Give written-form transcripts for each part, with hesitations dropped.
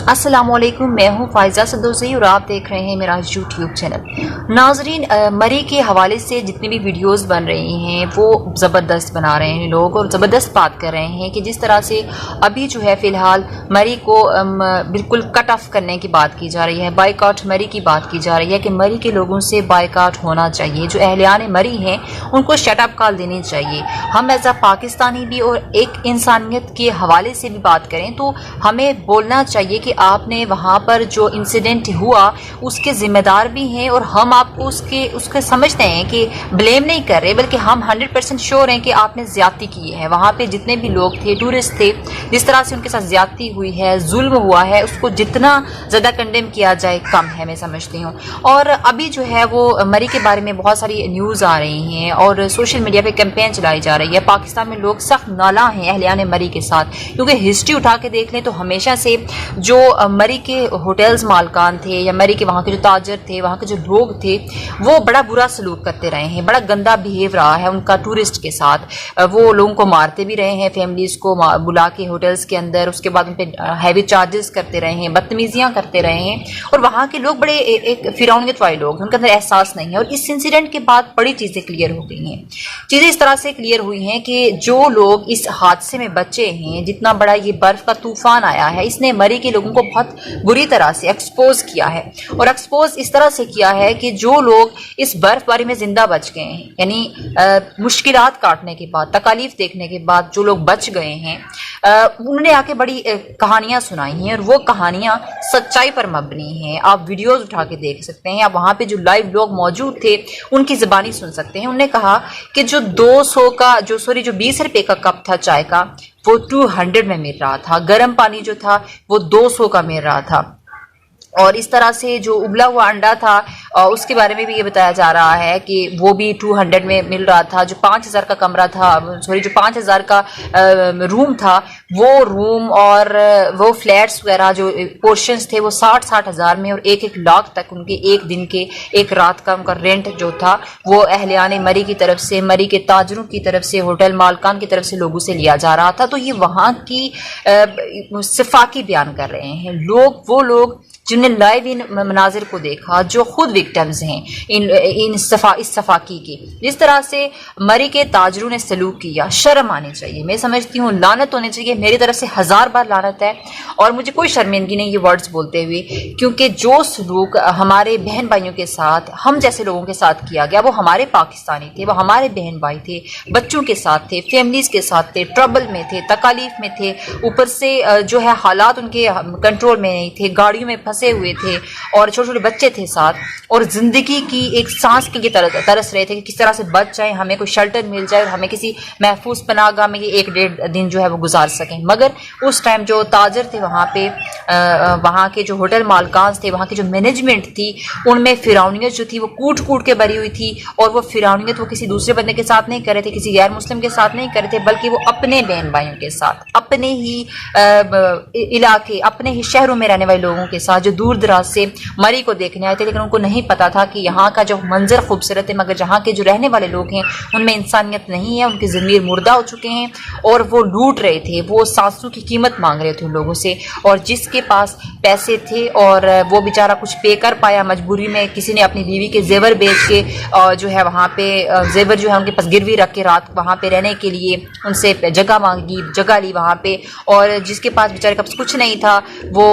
अस्सलाम वालेकुम, मैं हूँ फाइजा सदोसी और आप देख रहे हैं मेरा यूट्यूब चैनल। नाजरीन, मरी के हवाले से जितनी भी वीडियोस बन रही हैं वो ज़बरदस्त बना रहे हैं लोग और ज़बरदस्त बात कर रहे हैं कि जिस तरह से अभी जो है फ़िलहाल मरी को बिल्कुल कट ऑफ करने की बात की जा रही है, बाइकआउट मरी की बात की जा रही है कि मरी के लोगों से बाइकआउट होना चाहिए। जो अहलियान मरी हैं उनको शट अप कॉल देनी चाहिए। हम एज अ पाकिस्तानी भी और एक इंसानियत के हवाले से भी बात करें तो हमें बोलना चाहिए कि आपने वहाँ पर जो इंसिडेंट हुआ उसके ज़िम्मेदार भी हैं और हम आपको उसके समझते हैं कि ब्लेम नहीं कर रहे, बल्कि हम 100% श्योर हैं कि आपने ज़्यादती की है। वहाँ पे जितने भी लोग थे, टूरिस्ट थे, जिस तरह से उनके साथ ज़्यादती हुई है, जुल्म हुआ है, उसको जितना ज़्यादा कंडेम किया जाए कम है, मैं समझती हूँ। और अभी जो है वो मरी के बारे में बहुत सारी न्यूज़ आ रही हैं और सोशल मीडिया पे कैंपेन चलाई जा रही है। पाकिस्तान में लोग सख्त नाला हैं अहलियान मरी के साथ, क्योंकि हिस्ट्री उठा के देख लें तो हमेशा से जो मरी के होटल्स मालकान थे या मरी के वहाँ के जो ताजर थे, वहाँ के जो लोग थे, वो बड़ा बुरा सलूक करते रहे हैं, बड़ा गंदा बिहेव रहा है उनका टूरिस्ट के साथ। वो लोगों को मारते भी रहे हैं, फैमिलीज़ को बुला के होटल्स के अंदर, उसके बाद उन पर हैवी चार्जेस करते रहे हैं, बदतमीजियाँ करते रहे हैं। और वहाँ के लोग बड़े एक फिरौनियत वाले लोग, उनके अंदर एहसास नहीं है। और इस इंसिडेंट के बाद बड़ी चीज़ें क्लियर हो गई हैं। चीज़ें इस तरह से क्लियर हुई हैं कि जो लोग इस हादसे में बचे हैं, जितना बड़ा ये बर्फ़ का तूफान आया है, इसने मरी के लोगों को बहुत बुरी तरह से एक्सपोज किया है। और एक्सपोज इस तरह से किया है कि जो लोग इस बर्फबारी में जिंदा बच गए हैं, यानी मुश्किलात काटने के बाद, तकालीफ देखने के बाद जो लोग बच गए हैं, उन्होंने आके बड़ी कहानियां सुनाई हैं और वो कहानियां सच्चाई पर मबनी हैं। आप वीडियोस उठा के देख सकते हैं, आप वहाँ पे जो लाइव लोग मौजूद थे उनकी ज़बानी सुन सकते हैं। उन्होंने कहा कि जो 20 रुपए का कप था चाय का, वो 200 में मिल रहा था। गर्म पानी जो था वो 200 का मिल रहा था। और इस तरह से जो उबला हुआ अंडा था उसके बारे में भी ये बताया जा रहा है कि वो भी 200 में मिल रहा था। जो 5000 का कमरा था, जो 5000 का रूम था, वो रूम और वो फ्लैट्स वगैरह जो पोर्शंस थे वो 60-60 हज़ार में और 1-1 लाख तक उनके एक दिन के, एक रात का उनका रेंट जो था वो अहलियान मरी की तरफ से, मरी के ताजरों की तरफ से, होटल मालकान की तरफ से लोगों से लिया जा रहा था। तो ये वहाँ की सिफाकी बयान कर रहे हैं लोग, वो लोग जिन्होंने लाइव इन मनाजिर को देखा, जो खुद विक्टिम्स हैं इस सफाकी की। जिस तरह से मरी के ताजरों ने सलूक किया, शर्म आनी चाहिए। मैं समझती हूँ लानत होनी चाहिए। मेरी तरफ से 1000 बार लानत है और मुझे कोई शर्मिंदगी नहीं ये वर्ड्स बोलते हुए, क्योंकि जो सलूक हमारे बहन भाइयों के साथ, हम जैसे लोगों के साथ किया गया, वो हमारे पाकिस्तानी थे, वो हमारे बहन भाई थे, बच्चों के साथ थे, फैमिलीज के साथ थे, ट्रबल में थे, तकालीफ में थे, ऊपर से जो है हालात उनके कंट्रोल में नहीं थे, गाड़ियों में फंसे हुए थे और छोटे छोटे बच्चे थे साथ, और जिंदगी की एक सांस के लिए तरस रहे थे कि किस तरह से बच जाए, हमें कोई शेल्टर मिल जाए और हमें किसी महफूज पनाहगाह में 1-1.5 दिन जो है वो गुजार सकें। मगर उस टाइम जो ताजर थे वहाँ पे, वहाँ के जो होटल मालकान थे, वहाँ की जो मैनेजमेंट थी, उनमें फिरौनियत जो थी वो कूट कूट के भरी हुई थी। और वो फिरौनियत वो किसी दूसरे बंदे के साथ नहीं कर रहे थे, किसी गैर मुस्लिम के साथ नहीं कर रहे थे, बल्कि वो अपने बहन भाइयों के साथ, अपने ही इलाके, अपने ही शहरों में रहने वाले लोगों के साथ, जो दूर दराज से मरी को देखने आए थे। लेकिन उनको नहीं पता था कि यहाँ का जो मंजर खूबसूरत है, मगर जहाँ के जो रहने वाले लोग हैं उनमें इंसानियत नहीं है, उनके ज़मीर मुर्दा हो चुके हैं और वो लूट रहे थे, वो सांसों की कीमत मांग रहे थे उन लोगों से। और जिसके पास पैसे थे और वो बेचारा कुछ पे कर पाया मजबूरी में, किसी ने अपनी बीवी के जेवर बेच के जो है वहाँ पे जेवर जो है उनके पास गिरवी रख के रात वहाँ पे रहने के लिए उनसे जगह मांगी, जगह ली वहाँ पे। और जिसके पास बेचारे का कुछ नहीं था वो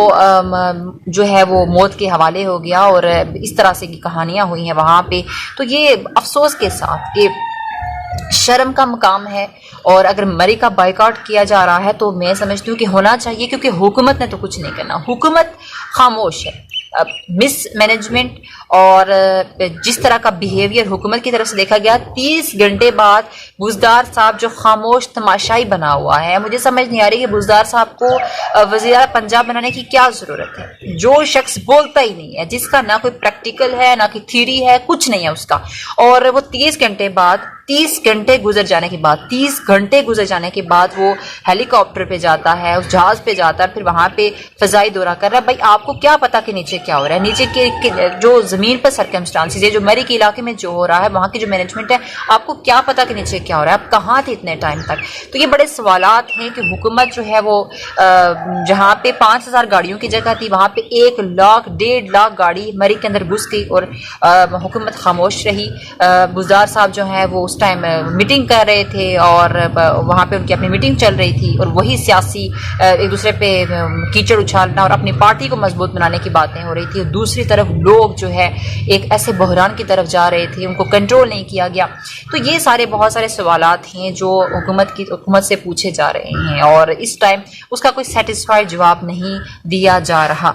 जो है वो मौत के हवाले हो गया। और इस तरह से की कहानियां हुई हैं वहाँ पे। तो ये अफसोस के साथ कि शर्म का मकाम है। और अगर मरी का बाइकआउट किया जा रहा है तो मैं समझती हूँ कि होना चाहिए, क्योंकि हुकूमत ने तो कुछ नहीं करना, हुकूमत खामोश है। मिस मैनेजमेंट और जिस तरह का बिहेवियर हुकूमत की तरफ से देखा गया, 30 घंटे बाद बुज़दार साहब जो खामोश तमाशाई बना हुआ है, मुझे समझ नहीं आ रही कि बुज़दार साहब को वज़ीर पंजाब बनाने की क्या ज़रूरत है। जो शख्स बोलता ही नहीं है, जिसका ना कोई प्रैक्टिकल है, ना कोई थ्योरी है, कुछ नहीं है उसका, और वो 30 घंटे बाद 30 घंटे गुजर जाने के बाद 30 घंटे गुजर जाने के बाद वो हेलीकॉप्टर पे जाता है, उस जहाज पे जाता है, फिर वहां पे फजाई दौरा कर रहा है। भाई आपको क्या पता कि नीचे क्या हो रहा है, नीचे के जो जमीन पर सर्कमस्टांसिस है, जो मरी के इलाके में जो हो रहा है, वहां की जो मैनेजमेंट है, आपको क्या पता कि नीचे क्या हो रहा है, आप कहाँ थे इतने टाइम तक। तो ये बड़े सवालात हैं कि हुकूमत जो है वो जहाँ पे 5000 गाड़ियों की जगह थी, वहां पे 1 लाख 1.5 लाख गाड़ी मरी के अंदर घुस गई और हुकूमत खामोश रही। बुज़दार साहब जो है वो उस टाइम मीटिंग कर रहे थे और वहाँ पे उनकी अपनी मीटिंग चल रही थी और वही सियासी एक दूसरे पे कीचड़ उछालना और अपनी पार्टी को मजबूत बनाने की बातें हो रही थी। और दूसरी तरफ लोग जो है एक ऐसे बहरान की तरफ जा रहे थे, उनको कंट्रोल नहीं किया गया। तो ये सारे बहुत सारे सवालात हैं जो हुकूमत से पूछे जा रहे हैं और इस टाइम उसका कोई सेटिस्फाइड जवाब नहीं दिया जा रहा।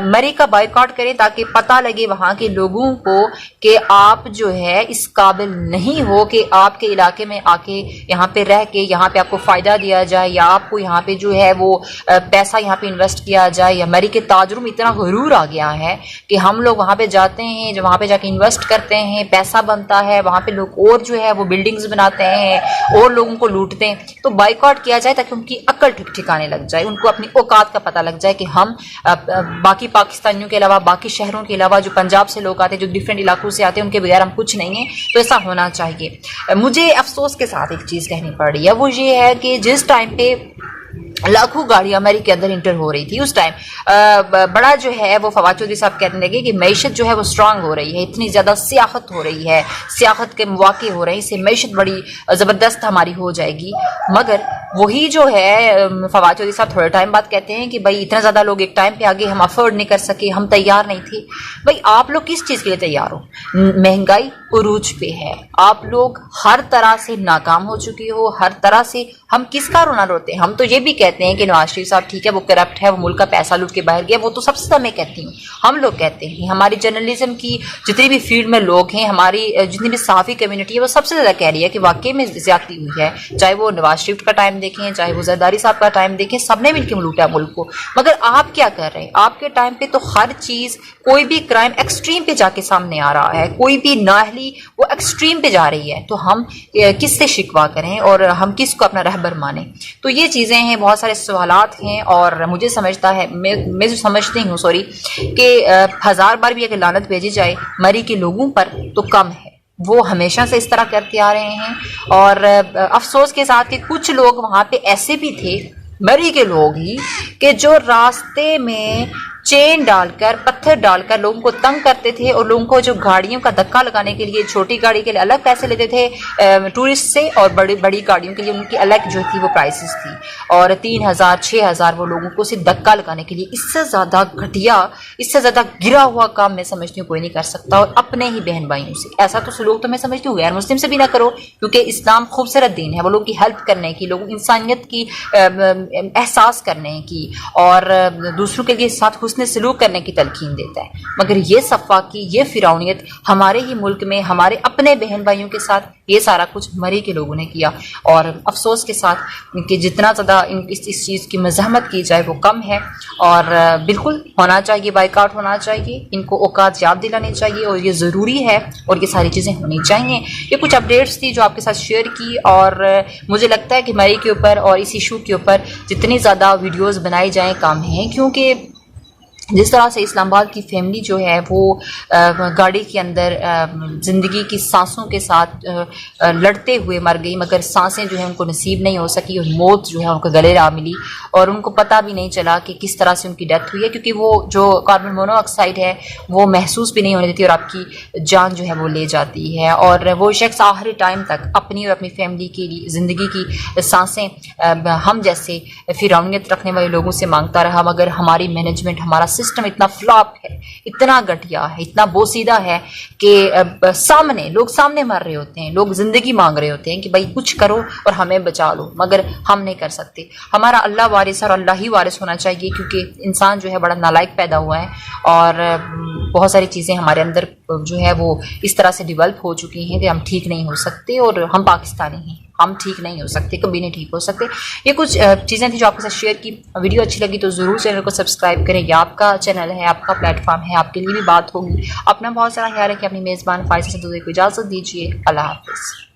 मरी का बायकॉट करें ताकि पता लगे वहाँ के लोगों को कि आप जो है इस काबिल नहीं हो कि आपके इलाके में आके यहाँ पे रह के यहाँ पे आपको फ़ायदा दिया जाए या आपको यहाँ पे जो है वो पैसा यहाँ पे इन्वेस्ट किया जाए। या मरी के ताजरों में इतना गुरूर आ गया है कि हम लोग वहाँ पे जाते हैं, जो वहाँ पे जाके इन्वेस्ट करते हैं, पैसा बनता है, वहाँ पे लोग और जो है वो बिल्डिंग्स बनाते हैं और लोगों को लूटते हैं। तो बाइकआउट किया जाए ताकि उनकी अक्ल ठिकाने लग जाए, उनको अपनी औकात का पता लग जाए कि हम बाकी पाकिस्तानियों के अलावा, बाकी शहरों के अलावा, जो पंजाब से लोग आते हैं, जो डिफरेंट इलाकों से आते हैं, उनके बगैर हम कुछ नहीं है। तो ऐसा होना चाहिए। मुझे अफसोस के साथ एक चीज़ कहनी पड़ रही है, वो ये है कि जिस टाइम पे लाखों गाड़ियां मरी के अंदर इंटर हो रही थी, उस टाइम बड़ा जो है वो फवाद चौधरी साहब कहने लगे कि मैशत जो है वो स्ट्रांग हो रही है, इतनी ज़्यादा सियाहत हो रही है, सियाहत के मौके हो रहे हैं, इससे मैशत बड़ी ज़बरदस्त हमारी हो जाएगी। मगर वही जो है फवाद चौधरी साहब थोड़े टाइम बाद कहते हैं कि भाई इतना ज़्यादा लोग एक टाइम पे आगे हम अफोर्ड नहीं कर सके, हम तैयार नहीं थे। भाई आप लोग किस चीज़ के लिए तैयार हो? महंगाई उरूज पे है, आप लोग हर तरह से नाकाम हो चुके हो, हर तरह से। हम किसका रोना रोते हैं? हम तो ये भी कहते हैं कि नवाज शरीफ साहब ठीक है, वो करप्ट है, वो मुल्क का पैसा लूट के बाहर गया, वो तो सबसे ज्यादा मैं कहती हूँ। हम लोग कहते हैं, हमारी जर्नलिज्म की जितनी भी फील्ड में लोग हैं, हमारी जितनी भी सहाफ़ी कम्युनिटी है, वो सबसे ज़्यादा कह रही है कि वाकई में ज्यादती हुई है। चाहे वो नवाज शरीफ का टाइम देखें, चाहे वो जरदारी साहब का टाइम देखें, सबने मिलकर लूटा मुल्क को। मगर आप क्या कर रहे हैं? आपके टाइम पे तो हर चीज़, कोई भी क्राइम एक्सट्रीम पे जाके सामने आ रहा है, कोई भी नाअहली वो एक्सट्रीम पे जा रही है। तो हम किससे शिकवा करें और हम किसको अपना रहबर माने? तो ये चीज़ें हैं, बहुत सारे सवालात हैं। और मुझे समझता है, मैं जो समझती हूँ सॉरी, कि 1000 बार भी अगर लानत भेजी जाए मरी के लोगों पर तो कम है। वो हमेशा से इस तरह करते आ रहे हैं। और अफसोस के साथ कि कुछ लोग वहाँ पे ऐसे भी थे, मरी के लोग ही, कि जो रास्ते में चेन डालकर, पत्थर डालकर लोगों को तंग करते थे और लोगों को जो गाड़ियों का धक्का लगाने के लिए, छोटी गाड़ी के लिए अलग पैसे लेते थे टूरिस्ट से, और बड़ी बड़ी गाड़ियों के लिए उनकी अलग जो थी वो प्राइसेस थी। और 3000 6000 वो लोगों को सिर्फ धक्का लगाने के लिए। इससे ज़्यादा घटिया, इससे ज़्यादा गिरा हुआ काम मैं समझती हूँ कोई नहीं कर सकता। और अपने ही बहन भाइयों से ऐसा तो सलूक तो मैं समझती हूँ गैर मुस्लिम से भी ना करो, क्योंकि इस्लाम खूबसूरत दीन है, वो लोगों की हेल्प करने की, लोगों इंसानियत की एहसास करने की और दूसरों के लिए साथ हुस्न सलूक करने की तलकीन देता है। मगर ये सफ़ा की, ये फिरौनियत हमारे ही मुल्क में, हमारे अपने बहन भाइयों के साथ ये सारा कुछ मरी के लोगों ने किया। और अफसोस के साथ कि जितना ज़्यादा इस चीज़ की मज़ाहमत की जाए वो कम है। और बिल्कुल होना चाहिए, बाइकआउट होना चाहिए, इनको औकात याद दिलानी चाहिए और ये ज़रूरी है और ये सारी चीज़ें होनी चाहिए। ये कुछ अपडेट्स थी जो आपके साथ शेयर की। और मुझे लगता है कि मरी के ऊपर और इस इशू के ऊपर जितनी ज़्यादा वीडियोज़ बनाई जाएँ कम है, क्योंकि जिस तरह से इस्लामाबाद की फैमिली जो है वो गाड़ी के अंदर ज़िंदगी की सांसों के साथ लड़ते हुए मर गई, मगर सांसें जो है उनको नसीब नहीं हो सकी और मौत जो है उनको गले आ मिली और उनको पता भी नहीं चला कि किस तरह से उनकी डेथ हुई है, क्योंकि वो जो कार्बन मोनोऑक्साइड है वो महसूस भी नहीं होने देती और आपकी जान जो है वो ले जाती है। और वो शख्स आखिरी टाइम तक अपनी और अपनी फैमिली की ज़िंदगी की सांसें हम जैसे फिरौनियत रखने वाले लोगों से मांगता रहा। मगर हमारी मैनेजमेंट, हमारा सिस्टम इतना फ्लॉप है, इतना घटिया है, इतना बोसीदा है कि सामने लोग सामने मर रहे होते हैं, लोग जिंदगी मांग रहे होते हैं कि भाई कुछ करो और हमें बचा लो, मगर हम नहीं कर सकते। हमारा अल्लाह वारिस और अल्लाह ही वारिस होना चाहिए, क्योंकि इंसान जो है बड़ा नालायक पैदा हुआ है और बहुत सारी चीज़ें हमारे अंदर जो है वो इस तरह से डिवेल्प हो चुकी हैं कि हम ठीक नहीं हो सकते। और हम पाकिस्तानी हैं, हम ठीक नहीं हो सकते, कभी नहीं ठीक हो सकते। ये कुछ चीज़ें थी जो आपके साथ शेयर की। वीडियो अच्छी लगी तो ज़रूर चैनल को सब्सक्राइब करें। यह आपका चैनल है, आपका प्लेटफॉर्म है, आपके लिए भी बात होगी। अपना बहुत सारा ख्याल रखें। अपनी मेज़बान फाइज़ से को इजाज़त दीजिए। अल्लाह हाफ़िज़।